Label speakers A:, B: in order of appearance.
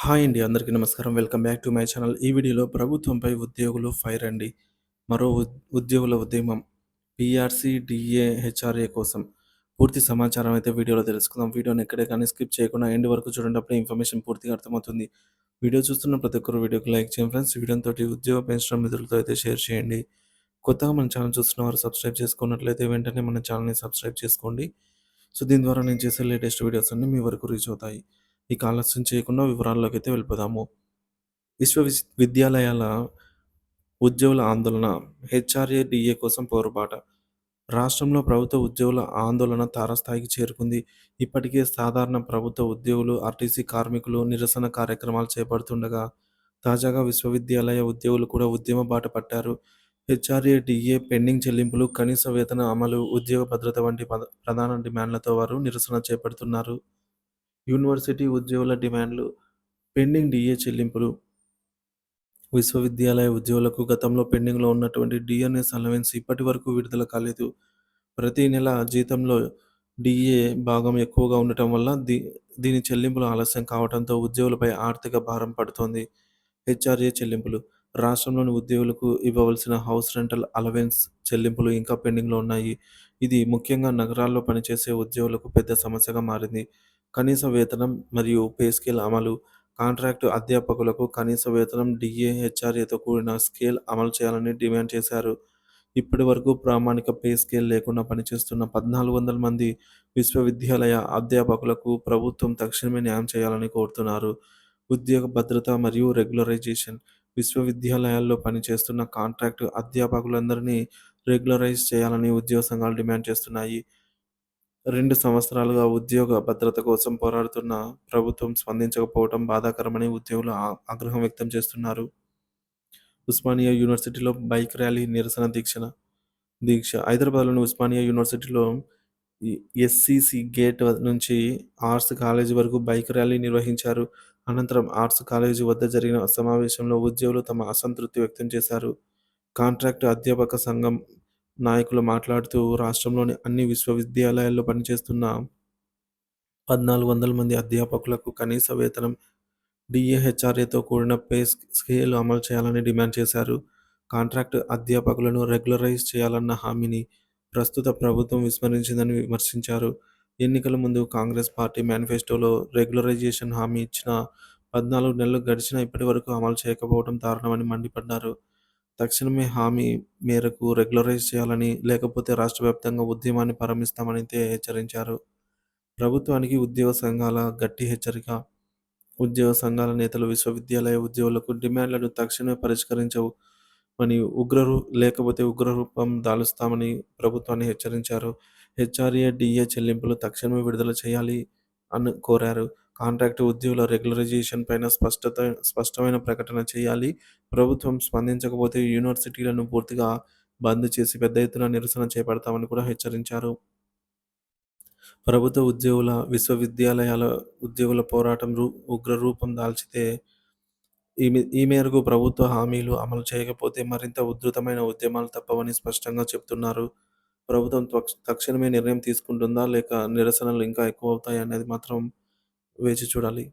A: Hi అండి. అందరికీ నమస్కారం. Welcome back to my channel. ఈ వీడియోలో ప్రభుత్వంపై ఉద్యోగులు ఫైర్ అండి. మరో ఉద్యోగుల ఉద్యమం పీఆర్సీ, డీఏ, హెచ్ఆర్ఏ కోసం పూర్తి సమాచారం అయితే వీడియోలో తెలుసుకుందాం. వీడియోని ఎక్కడే కానీ స్కిప్ చేయకుండా ఎండ్ వరకు చూడండి. అప్పుడే ఇన్ఫర్మేషన్ పూర్తిగా అర్థమవుతుంది. వీడియో చూస్తున్న ప్రతి ఒక్కరు వీడియోకి లైక్ చేయండి ఫ్రెండ్స్. ఈ వీడియోతోటి ఉద్యోగ పెన్షన్ మిత్రులతో అయితే షేర్ చేయండి. కొత్తగా మన ఛానల్ చూస్తున్న వారు సబ్స్క్రైబ్ చేసుకున్నట్లయితే వెంటనే మన ఛానల్‌ని సబ్స్క్రైబ్ చేసుకోండి. సో, దీని ద్వారా నేను చేసే లేటెస్ట్ వీడియోస్ అన్నీ మీ వరకు రీచ్ అవుతాయి. ఇక ఆలస్యం చేయకుండా వివరాల్లోకైతే వెళ్ళిపోదాము. విశ్వవిద్యాలయాల ఉద్యోగుల ఆందోళన, హెచ్ఆర్ఏ, డీఏ కోసం పోరుబాట. రాష్ట్రంలో ప్రభుత్వ ఉద్యోగుల ఆందోళన తారస్థాయికి చేరుకుంది. ఇప్పటికే సాధారణ ప్రభుత్వ ఉద్యోగులు, ఆర్టీసీ కార్మికులు నిరసన కార్యక్రమాలు చేపడుతుండగా, తాజాగా విశ్వవిద్యాలయ ఉద్యోగులు కూడా ఉద్యమ బాట పట్టారు. హెచ్ఆర్ఏ, డీఏ పెండింగ్ చెల్లింపులు, కనీస వేతన అమలు, ఉద్యోగ భద్రత వంటి ప్రధాన డిమాండ్లతో వారు నిరసన చేపడుతున్నారు. యూనివర్సిటీ ఉద్యోగుల డిమాండ్లు, పెండింగ్ డీఏ చెల్లింపులు. విశ్వవిద్యాలయ ఉద్యోగులకు గతంలో పెండింగ్‌లో ఉన్నటువంటి డీఎన్ఎస్ అలవెన్స్ ఇప్పటివరకు విడుదల కాలేదు. ప్రతి నెల జీతంలో డీఏ భాగం ఎక్కువగా ఉండటం వల్ల దీని చెల్లింపులు ఆలస్యం కావడంతో ఉద్యోగులపై ఆర్థిక భారం పడుతోంది. హెచ్ఆర్ఏ చెల్లింపులు. రాష్ట్రంలోని ఉద్యోగులకు ఇవ్వవలసిన హౌస్ రెంటల్ అలవెన్స్ చెల్లింపులు ఇంకా పెండింగ్‌లో ఉన్నాయి. ఇది ముఖ్యంగా నగరాల్లో పనిచేసే ఉద్యోగులకు పెద్ద సమస్యగా మారింది. కనీస వేతనం మరియు పే స్కేల్ అమలు. కాంట్రాక్టు అధ్యాపకులకు కనీస వేతనం, డీఏ, హెచ్ఆర్ఏతో కూడిన స్కేల్ అమలు చేయాలని డిమాండ్ చేశారు. ఇప్పటివరకు ప్రామాణిక పే స్కేల్ లేకుండా పనిచేస్తున్న 1,400 మంది విశ్వవిద్యాలయ అధ్యాపకులకు ప్రభుత్వం తక్షణమే న్యాయం చేయాలని కోరుతున్నారు. ఉద్యోగ భద్రత మరియు రెగ్యులరైజేషన్. విశ్వవిద్యాలయాల్లో పనిచేస్తున్న కాంట్రాక్టు అధ్యాపకులందరినీ రెగ్యులరైజ్ చేయాలని ఉద్యోగ సంఘాలు డిమాండ్ చేస్తున్నాయి. 2 సంవత్సరాలుగా ఉద్యోగ భద్రత కోసం పోరాడుతున్న ప్రభుత్వం స్పందించకపోవడం బాధాకరమని ఉద్యోగులు ఆగ్రహం వ్యక్తం చేస్తున్నారు. ఉస్మానియా యూనివర్సిటీలో బైక్ ర్యాలీ, నిరసన దీక్ష. హైదరాబాద్‌లోని ఉస్మానియా యూనివర్సిటీలో ఈ ఎస్సీసీ గేట్ నుంచి ఆర్ట్స్ కాలేజీ వరకు బైక్ ర్యాలీ నిర్వహించారు. అనంతరం ఆర్ట్స్ కాలేజీ వద్ద జరిగిన సమావేశంలో ఉద్యోగులు తమ అసంతృప్తి వ్యక్తం చేశారు. కాంట్రాక్టు అధ్యాపక సంఘం నాయకులు మాట్లాడుతూ, రాష్ట్రంలోని అన్ని విశ్వవిద్యాలయాల్లో పనిచేస్తున్న 1,400 మంది అధ్యాపకులకు కనీస వేతనం, డీఏ, హెచ్ఆర్ఏతో కూడిన పే స్కేల్ అమలు చేయాలని డిమాండ్ చేశారు. కాంట్రాక్టు అధ్యాపకులను రెగ్యులరైజ్ చేయాలన్న హామీని ప్రస్తుత ప్రభుత్వం విస్మరించిందని విమర్శించారు. ఎన్నికల ముందు కాంగ్రెస్ పార్టీ మేనిఫెస్టోలో రెగ్యులరైజేషన్ హామీ ఇచ్చినా 14 నెలలు గడిచినా ఇప్పటివరకు అమలు చేయకపోవడం దారుణమని మండిపడ్డారు. తక్షణమే హామీ మేరకు రెగ్యులరైజ్ చేయాలని, లేకపోతే రాష్ట్ర వ్యాప్తంగా ఉద్యమాన్ని ప్రారంభిస్తామని హెచ్చరించారు. ప్రభుత్వానికి ఉద్యోగ సంఘాల గట్టి హెచ్చరిక. ఉద్యోగ సంఘాల నేతలు విశ్వవిద్యాలయ ఉద్యోగులకు డిమాండ్లను తక్షణమే పరిష్కరించమని లేకపోతే ఉగ్రరూపం దాలుస్తామని ప్రభుత్వాన్ని హెచ్చరించారు. హెచ్ఆర్ఏ, డీఏ చెల్లింపులు తక్షణమే విడుదల చేయాలి అని కోరారు. కాంట్రాక్టు ఉద్యోగుల రెగ్యులరైజేషన్ పైన స్పష్టమైన ప్రకటన చేయాలి. ప్రభుత్వం స్పందించకపోతే యూనివర్సిటీలను పూర్తిగా బంద్ చేసి పెద్ద ఎత్తున నిరసన చేపడతామని కూడా హెచ్చరించారు. ప్రభుత్వ ఉద్యోగుల, విశ్వవిద్యాలయాల ఉద్యోగుల పోరాటం ఉగ్రరూపం దాల్చితే ఈ మేరకు ప్రభుత్వ హామీలు అమలు చేయకపోతే మరింత ఉధృతమైన ఉద్యమాలు తప్పవని స్పష్టంగా చెబుతున్నారు. ప్రభుత్వం తక్షణమే నిర్ణయం తీసుకుంటుందా? లేక నిరసనలు ఇంకా ఎక్కువవుతాయా అనేది మాత్రం వేచి చూడాలి.